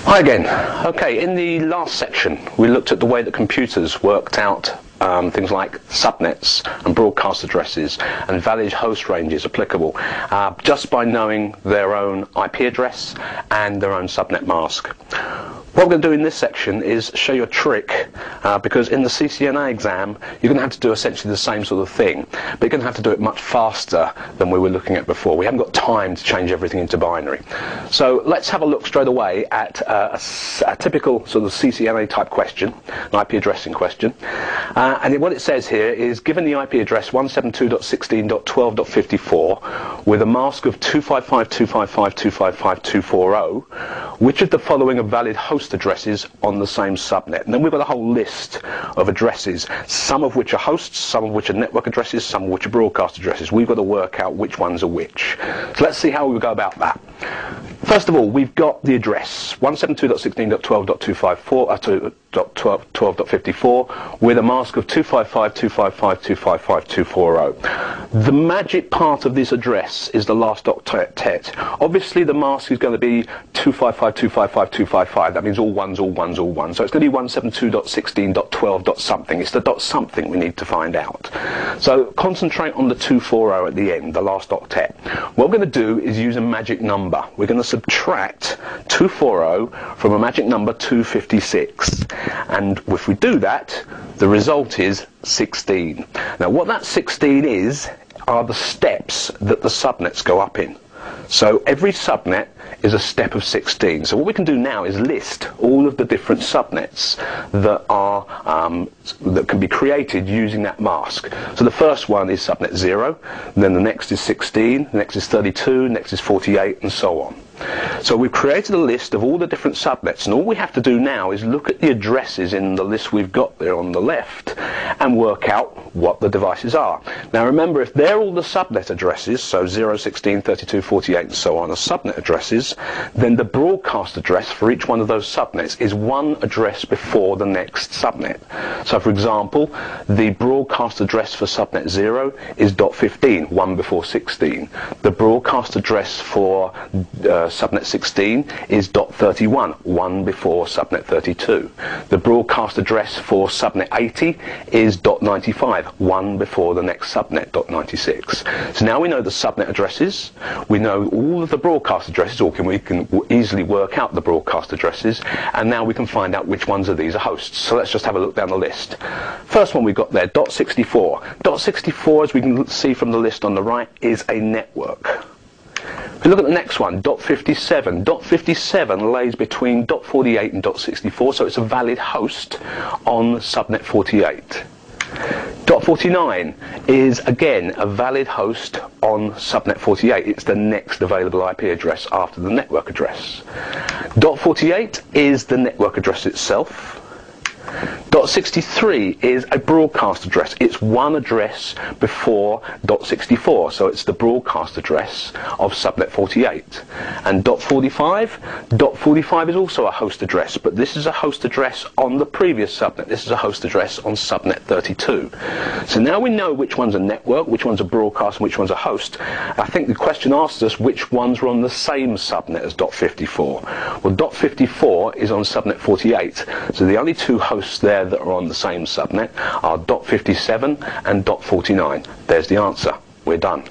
Hi again. Okay, in the last section we looked at the way that computers worked out things like subnets and broadcast addresses and valid host ranges applicable just by knowing their own IP address and their own subnet mask. What we're going to do in this section is show you a trick because in the CCNA exam you're going to have to do essentially the same sort of thing, but you're going to have to do it much faster than we were looking at before. We haven't got time to change everything into binary. So let's have a look straight away at a typical sort of CCNA type question, an IP addressing question. And what it says here is, given the IP address 172.16.12.54 with a mask of 255.255.255.240, which of the following are valid host addresses on the same subnet? And then we've got a whole list of addresses, some of which are hosts, some of which are network addresses, some of which are broadcast addresses. We've got to work out which ones are which. So let's see how we go about that. First of all, we've got the address 172.16.12.254 with a mask of 255.255.255.240. The magic part of this address is the last octet. Obviously the mask is going to be 255.255.255. That means all ones, all ones, all ones. So it's going to be 172.16.12. something. It's the dot something we need to find out. So concentrate on the 240 at the end, the last octet. What we're going to do is use a magic number. We're going to subtract 240 from a magic number 256. And if we do that, the result is 16. Now what that 16 is are the steps that the subnets go up in. So every subnet is a step of 16. So what we can do now is list all of the different subnets that are that can be created using that mask. So the first one is subnet 0, and then the next is 16, the next is 32, the next is 48, and so on. So we've created a list of all the different subnets, and all we have to do now is look at the addresses in the list we've got there on the left and work out what the devices are. Now remember, if they're all the subnet addresses, so 0, 16, 32, 48 and so on are subnet addresses, then the broadcast address for each one of those subnets is one address before the next subnet. So for example, the broadcast address for subnet 0 is .15, one before 16. The broadcast address for subnet 16 is .31, one before subnet 32. The broadcast address for subnet 80 is .95, one before the next subnet, .96. So now we know the subnet addresses, we know all of the broadcast addresses, or we can easily work out the broadcast addresses, and now we can find out which ones of these are hosts. So let's just have a look down the list. First one we've got there, .64. .64, as we can see from the list on the right, is a network. If we look at the next one, .57. .57 lays between .48 and .64, so it's a valid host on subnet 48. .49 is again a valid host on subnet 48. It's the next available IP address after the network address. .48 is the network address itself. .63 is a broadcast address. It's one address before .64, so it's the broadcast address of subnet 48. And .45 is also a host address, but this is a host address on the previous subnet. This is a host address on subnet 32. So now we know which one's a network, which one's a broadcast, and which one's a host. I think the question asks us which ones are on the same subnet as .54. Well, .54 is on subnet 48, so the only two hosts there that are on the same subnet are .57 and .49. There's the answer. We're done.